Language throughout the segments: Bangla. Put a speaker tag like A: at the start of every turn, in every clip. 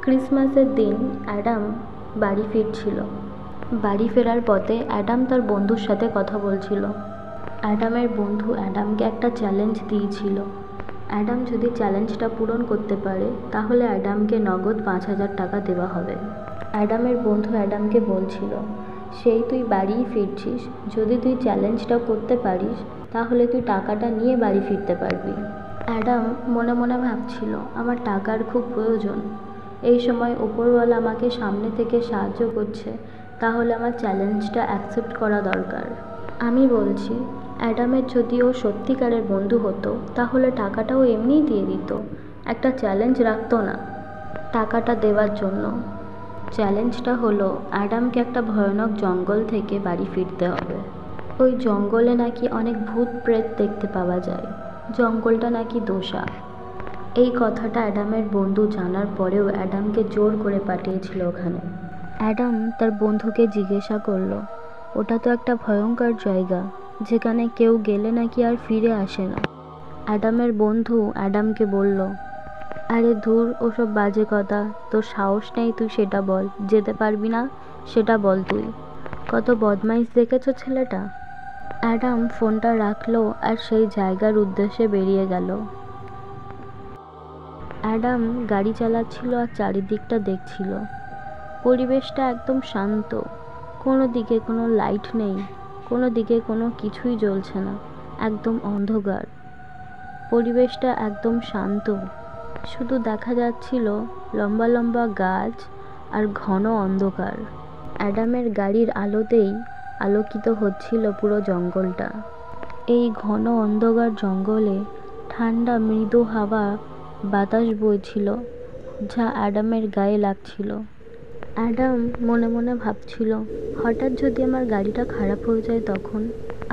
A: ক্রিসমাসের দিন অ্যাডাম বাড়ি ফিরছিল। বাড়ি ফেরার পথে অ্যাডাম তার বন্ধুর সাথে কথা বলছিল। অ্যাডামের বন্ধু অ্যাডামকে একটা চ্যালেঞ্জ দিয়েছিল। অ্যাডাম যদি চ্যালেঞ্জটা পূরণ করতে পারে তাহলে অ্যাডামকে নগদ 5,000 টাকা দেওয়া হবে। অ্যাডামের বন্ধু অ্যাডামকে বলছিল, সেই তুই বাড়িই ফিরছিস, যদি তুই চ্যালেঞ্জটা করতে পারিস তাহলে তুই টাকাটা নিয়ে বাড়ি ফিরতে পারবি। অ্যাডাম মনে মনে ভাবছিল, আমার টাকার খুব প্রয়োজন। এই সময় ওপরওয়ালা আমাকে সামনে থেকে সাহায্য করছে, তাহলে আমার চ্যালেঞ্জটা অ্যাকসেপ্ট করা দরকার। আমি বলছি, অ্যাডামের যদি ও সত্যিকারের বন্ধু হতো তাহলে টাকাটা ও এমনিই দিয়ে দিত, একটা চ্যালেঞ্জ রাখতো না টাকাটা দেওয়ার জন্য। চ্যালেঞ্জটা হলো অ্যাডামকে একটা ভয়ানক জঙ্গল থেকে বাড়ি ফিরতে হবে। ওই জঙ্গলে নাকি অনেক ভূত প্রেত দেখতে পাওয়া যায়, জঙ্গলটা নাকি দোষা। এই কথাটা অ্যাডামের বন্ধু জানার পরেও অ্যাডামকে জোর করে পাঠিয়েছিল ওখানে। অ্যাডাম তার বন্ধুকে জিজ্ঞাসা করলো, ওটা তো একটা ভয়ঙ্কর জায়গা, যেখানে কেউ গেলে নাকি আর ফিরে আসে না। অ্যাডামের বন্ধু অ্যাডামকে বলল, আরে ধুর, ওসব বাজে কথা, তোর সাহস নেই তুই সেটা বল, যেতে পারবি না সেটা বল, তুই কত বদমাইশ দেখেছো ছেলেটা। অ্যাডাম ফোনটা রাখলো আর সেই জায়গার উদ্দেশ্যে বেরিয়ে গেল। অ্যাডাম গাড়ি চালাচ্ছিল আর চারিদিকটা দেখছিল। পরিবেশটা একদম শান্ত, কোনো দিকে কোনো লাইট নেই, কোনো দিকে কোনো কিছুই জ্বলছে না, একদম অন্ধকার। পরিবেশটা একদম শান্ত, শুধু দেখা যাচ্ছিল লম্বা লম্বা গাছ আর ঘন অন্ধকার। অ্যাডামের গাড়ির আলোতেই আলোকিত হচ্ছিল পুরো জঙ্গলটা। এই ঘন অন্ধকার জঙ্গলে ঠান্ডা মৃদু হাওয়া বাতাস বইছিল, যা অ্যাডামের গায়ে লাগছিল। অ্যাডাম মনে মনে ভাবছিল, হঠাৎ যদি আমার গাড়িটা খারাপ হয়ে যায় তখন।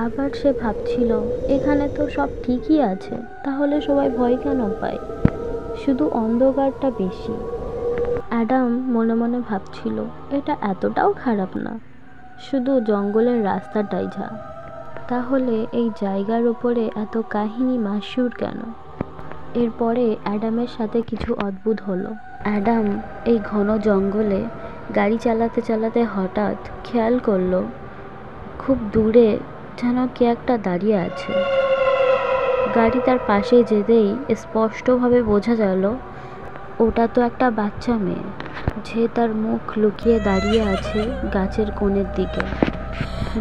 A: আবার সে ভাবছিল, এখানে তো সব ঠিকই আছে, তাহলে সবাই ভয় কেন পায়, শুধু অন্ধকারটা বেশি। অ্যাডাম মনে মনে ভাবছিল, এটা এতটাও খারাপ না, শুধু জঙ্গলের রাস্তাটাই যা। তাহলে এই জায়গার ওপরে এত কাহিনী মাসুর কেন? এরপরে অ্যাডামের সাথে কিছু অদ্ভুত হলো। অ্যাডাম এই ঘন জঙ্গলে গাড়ি চালাতে চালাতে হঠাৎ খেয়াল করলো, খুব দূরে যেন কে একটা দাঁড়িয়ে আছে। গাড়ি তার পাশে যেতেই স্পষ্টভাবে বোঝা গেল ওটা তো একটা বাচ্চা মেয়ে, যে তার মুখ লুকিয়ে দাঁড়িয়ে আছে গাছের কোণের দিকে।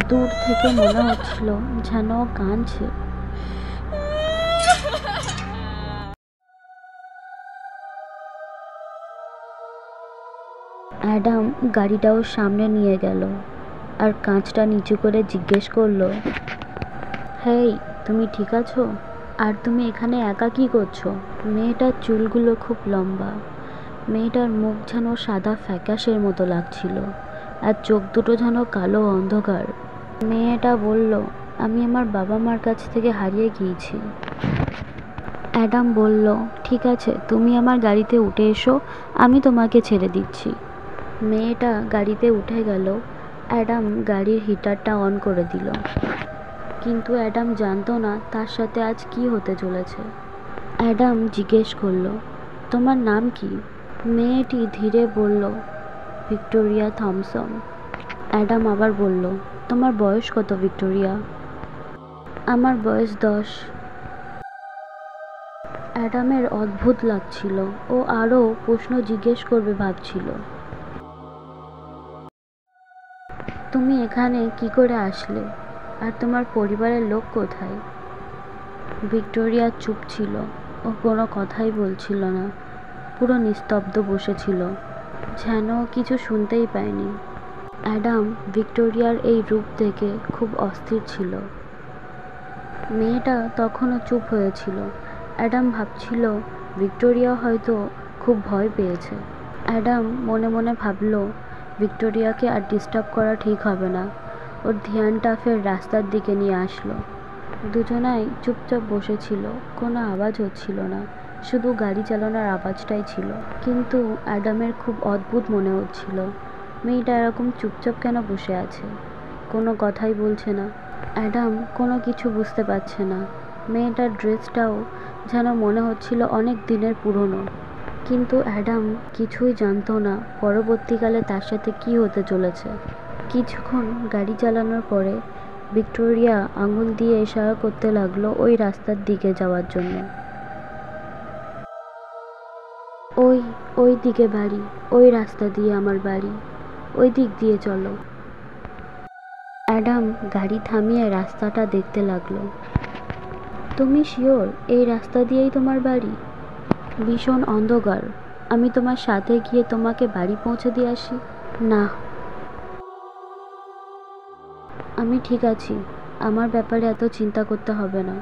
A: দূর থেকে মনে হচ্ছিল যেন ও কাঁদছে। অ্যাডাম গাড়িটাও সামনে নিয়ে গেল আর কাঁচটা নিচু করে জিজ্ঞেস করলো, হেই, তুমি ঠিক আছো? আর তুমি এখানে একা কী করছো? মেয়েটার চুলগুলো খুব লম্বা, মেয়েটার মুখ যেন সাদা ফ্যাকাশের মতো লাগছিল, আর চোখ দুটো যেন কালো অন্ধকার। মেয়েটা বলল, আমি আমার বাবা মার কাছ থেকে হারিয়ে গিয়েছি। অ্যাডাম বলল, ঠিক আছে, তুমি আমার গাড়িতে উঠে এসো, আমি তোমাকে ছেড়ে দিচ্ছি। মেয়েটা গাড়িতে উঠে গেল। অ্যাডাম গাড়ির হিটারটা অন করে দিল, কিন্তু অ্যাডাম জানতো না তার সাথে আজ কি হতে চলেছে। অ্যাডাম জিজ্ঞেস করলো, তোমার নাম কি? মেয়েটি ধীরে বলল, ভিক্টোরিয়া থমসন। অ্যাডাম আবার বলল, তোমার বয়স কত ভিক্টোরিয়া? আমার বয়স 10। অ্যাডামের অদ্ভুত লাগছিল, ও আরও প্রশ্ন জিজ্ঞেস করবে ভাবছিল। তুমি এখানে কি করে আসলে, আর তোমার পরিবারের লোক কোথায়? ভিক্টোরিয়া চুপ ছিল, ও কোনো কথাই বলছিল না, পুরো নিস্তব্ধ বসেছিল, যেন কিছু শুনতেই পায়নি। অ্যাডাম ভিক্টোরিয়ার এই রূপ দেখে খুব অস্থির ছিল। মেয়েটা তখনও চুপ হয়েছিল। অ্যাডাম ভাবছিল ভিক্টোরিয়া হয়তো খুব ভয় পেয়েছে। অ্যাডাম মনে মনে ভাবল, ভিক্টোরিয়াকে আর ডিস্টার্ব করা ঠিক হবে না। ওর ধ্যানটা ফের রাস্তার দিকে নিয়ে আসলো। দুজনাই চুপচাপ বসেছিল, কোনো আওয়াজ হচ্ছিল না, শুধু গাড়ি চালানোর আওয়াজটাই ছিল। কিন্তু অ্যাডামের খুব অদ্ভুত মনে হচ্ছিল, মেয়েটা এরকম চুপচাপ কেন বসে আছে, কোনো কথাই বলছে না। অ্যাডাম কোনো কিছু বুঝতে পারছে না। মেয়েটার ড্রেসটাও যেন মনে হচ্ছিল অনেক দিনের পুরনো, কিন্তু অ্যাডাম কিছুই জানতো না পরবর্তীকালে তার সাথে কী হতে চলেছে। কিছুক্ষণ গাড়ি চালানোর পরে ভিক্টোরিয়া আঙুল দিয়ে ইশারা করতে লাগলো ওই রাস্তার দিকে যাওয়ার জন্য। ওই ওই দিকে বাড়ি, ওই রাস্তা দিয়ে আমার বাড়ি, ওই দিক দিয়ে চলো। অ্যাডাম গাড়ি থামিয়ে রাস্তাটা দেখতে লাগলো। তুমি শিওর এই রাস্তা দিয়েই তোমার বাড়ি? ভীষণ অন্ধকার, আমি তোমার সাথে গিয়ে তোমাকে বাড়ি পৌঁছে দিয়ে আসি। না, আমি ঠিক আছি, আমার ব্যাপারে এত চিন্তা করতে হবে না,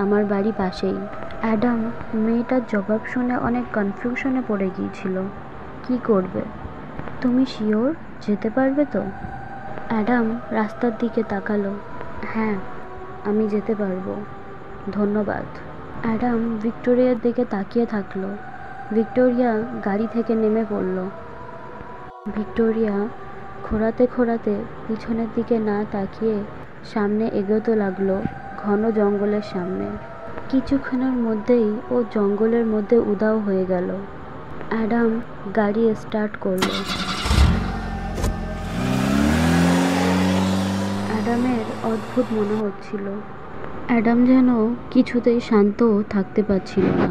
A: আমার বাড়ি পাশেই। অ্যাডাম মেয়েটার জবাব শুনে অনেক কনফিউশনে পড়ে গিয়েছিল। কি করবে? তুমি শিওর যেতে পারবে তো? অ্যাডাম রাস্তার দিকে তাকালো। হ্যাঁ, আমি যেতে পারবো, ধন্যবাদ। অ্যাডাম ভিক্টোরিয়ার দিকে তাকিয়ে থাকলো। ভিক্টোরিয়া গাড়ি থেকে নেমে পড়ল। ভিক্টোরিয়া খোঁড়াতে খোঁড়াতে পিছনের দিকে না তাকিয়ে সামনে এগোতে লাগলো ঘন জঙ্গলের সামনে। কিছুক্ষণের মধ্যেই ও জঙ্গলের মধ্যে উধাও হয়ে গেল। অ্যাডাম গাড়ি স্টার্ট করল। অ্যাডামের অদ্ভুত মনে হচ্ছিল। অ্যাডাম যেন কিছুতেই শান্ত থাকতে পারছিল না।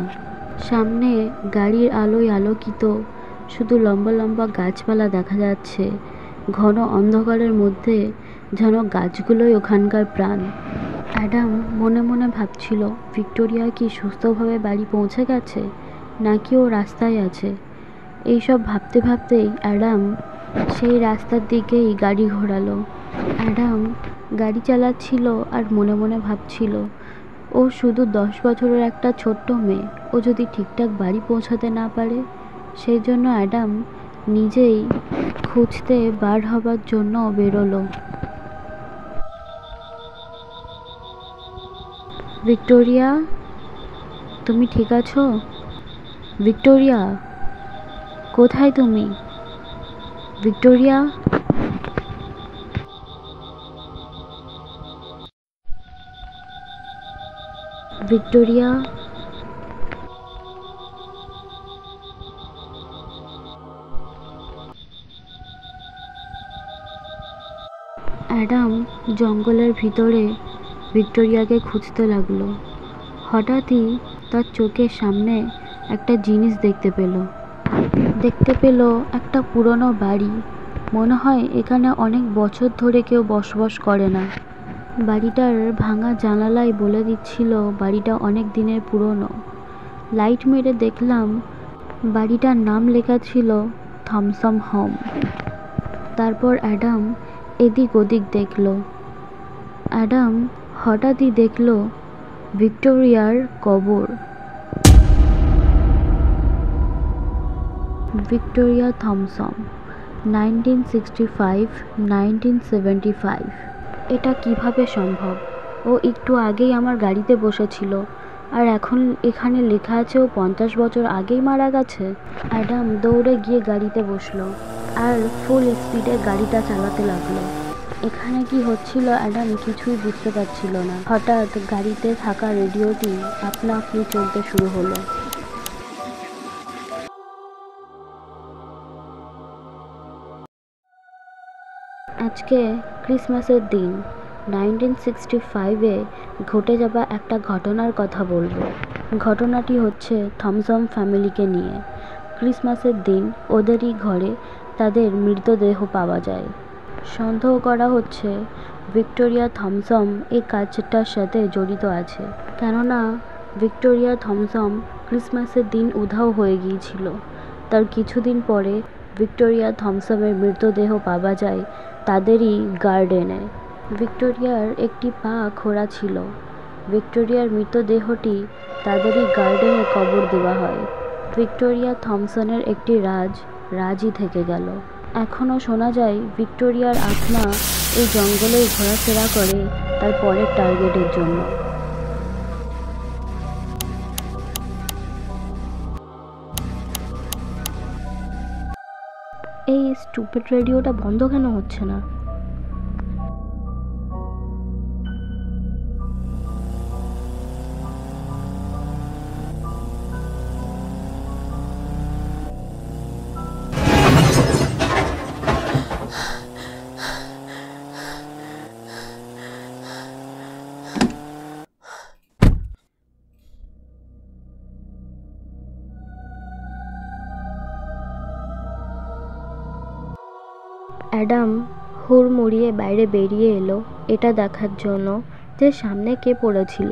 A: সামনে গাড়ির আলোয় আলোকিত শুধু লম্বা লম্বা গাছপালা দেখা যাচ্ছে। ঘন অন্ধকারের মধ্যে যেন গাছগুলোই ওখানকার প্রাণ। অ্যাডাম মনে মনে ভাবছিল ভিক্টোরিয়া কি সুস্থভাবে বাড়ি পৌঁছে গেছে, নাকি ও রাস্তায় আছে। এইসব ভাবতে ভাবতেই অ্যাডাম সেই রাস্তার দিকেই গাড়ি ঘোরালো। অ্যাডাম গাড়ি চালাচ্ছিল আর মনে মনে ভাবছিল ও শুধু 10 বছরের একটা ছোট্ট মেয়ে, ও যদি ঠিকঠাক বাড়ি পৌঁছাতে না পারে। সেই জন্য অ্যাডাম নিজেই খুঁজতে বার হবার জন্য বেরোলো। ভিক্টোরিয়া, তুমি ঠিক আছো? ভিক্টোরিয়া, কোথায় তুমি? ভিক্টোরিয়া। ভিক্টোরিয়া। অ্যাডাম জঙ্গলের ভিতরে ভিক্টোরিয়াকে খুঁজতে লাগলো। হঠাৎই তার চোখের সামনে একটা জিনিস দেখতে পেল একটা পুরনো বাড়ি। মনে হয় এখানে অনেক বছর ধরে কেউ বসবাস করে না। বাড়িটার ভাঙা জানালাই বলে দিচ্ছিল বাড়িটা অনেক দিনের পুরনো। লাইট মেরে দেখলাম বাড়িটার নাম লেখা ছিল থমসন হোম। তারপর অ্যাডাম এদিক ওদিক দেখল। অ্যাডাম হঠাৎই দেখল ভিক্টোরিয়ার কবর। Victoria Thomson, 1965-1975। এটা কিভাবে সম্ভব? ও একটু আগেই আমার গাড়িতে বসেছিল, আর এখন এখানে লেখা আছে ও 50 বছর আগেই মারা গেছে। অ্যাডাম দৌড়ে গিয়ে গাড়িতে বসলো আর ফুল স্পিডে গাড়িটা চালাতে লাগলো। এখানে কি হচ্ছিল অ্যাডাম কিছুই বুঝতে পারছিল না। হঠাৎ গাড়িতে থাকা রেডিওটি আপনা আপনি চলতে শুরু হলো। আজকে ক্রিসমাসের দিন। 1965-এ ঘটে যাওয়া একটা ঘটনার কথা বলবো। ঘটনাটি হচ্ছে থমসন ফ্যামিলিকে নিয়ে। ক্রিসমাসের দিন ওদেরই ঘরে তাদের মৃতদেহ পাওয়া যায়। সন্দেহ করা হচ্ছে ভিক্টোরিয়া থমসন এই কাজটার সাথে জড়িত আছে, কেননা ভিক্টোরিয়া থমসন ক্রিসমাসের দিন উধাও হয়ে গিয়েছিল। তার কিছুদিন পরে ভিক্টোরিয়া থমসনের মৃতদেহ পাওয়া যায় তাদেরই গার্ডেনে। ভিক্টোরিয়ার একটি পা খোঁড়া ছিল। ভিক্টোরিয়ার মৃতদেহটি তাদেরই গার্ডেনে কবর দেওয়া হয়। ভিক্টোরিয়া থমসনের একটি রাজই থেকে গেল। এখনও শোনা যায় ভিক্টোরিয়ার আত্মা এই জঙ্গলেই ঘোরাফেরা করে তার পরের টার্গেটের জন্য। এই স্টুপিড রেডিওটা বন্ধ কেন হচ্ছে না? অ্যাডাম হুড়মুড়িয়ে বাইরে বেরিয়ে এলো এটা দেখার জন্য যে সামনে কে পড়েছিল।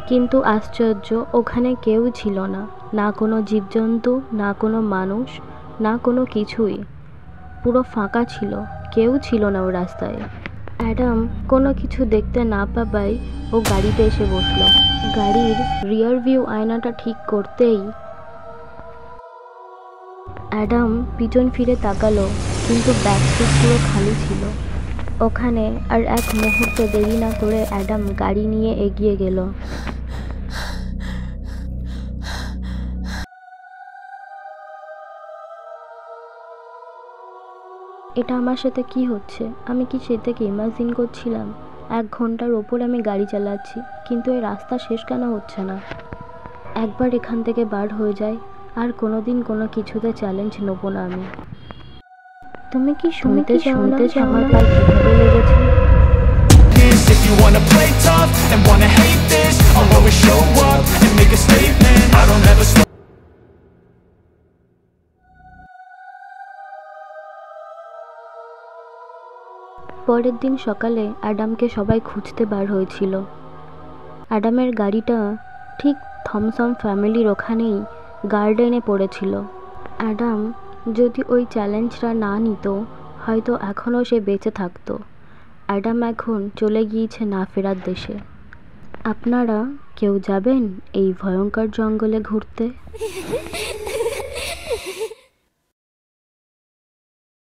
A: কিন্তু আশ্চর্য, ওখানে কেউ ছিল না, না কোনো জীবজন্তু, না কোনো মানুষ, না কোনো কিছুই। পুরো ফাঁকা ছিল, কেউ ছিল না ও রাস্তায়। অ্যাডাম কোনো কিছু দেখতে না পাওয়ায় ও গাড়িতে এসে বসল। গাড়ির রিয়ার ভিউ আয়নাটা ঠিক করতেই অ্যাডাম পিছন ফিরে তাকালো, কিন্তু ব্যাক সিট পুরো খালি ছিল। ওখানে আর এক মুহূর্ত দেরি না করে অ্যাডাম গাড়ি নিয়ে এগিয়ে গেল। এটা আমার সাথে কি হচ্ছে? আমি কি সেটাকে ইমাজিন করছিলাম? 1 ঘন্টার ওপর আমি গাড়ি চালাচ্ছি, কিন্তু এই রাস্তা শেষ কেন হচ্ছে না? একবার এখান থেকে বার হয়ে যায়, আর কোনোদিন কোনো কিছুতে চ্যালেঞ্জ নেব না আমি। তুমি কি শুনতে চাও না আমার পায়ে কিভাবে লেগেছে?
B: If you wanna play tough and wanna hate this, I'll always show up and make a statement. I don't ever slow.
A: পরের দিন সকালে অ্যাডামকে সবাই খুঁজতে বার হয়েছিল। অ্যাডামের গাড়িটা ঠিক থমসম ফ্যামিলির ওখানেই গার্ডেনে পড়েছিল। অ্যাডাম যদি ওই চ্যালেঞ্জটা না নিত, হয়তো এখনও সে বেঁচে থাকতো। অ্যাডাম এখন চলে গিয়েছে না ফেরার দেশে। আপনারা কেউ যাবেন এই ভয়ঙ্কর জঙ্গলে ঘুরতে?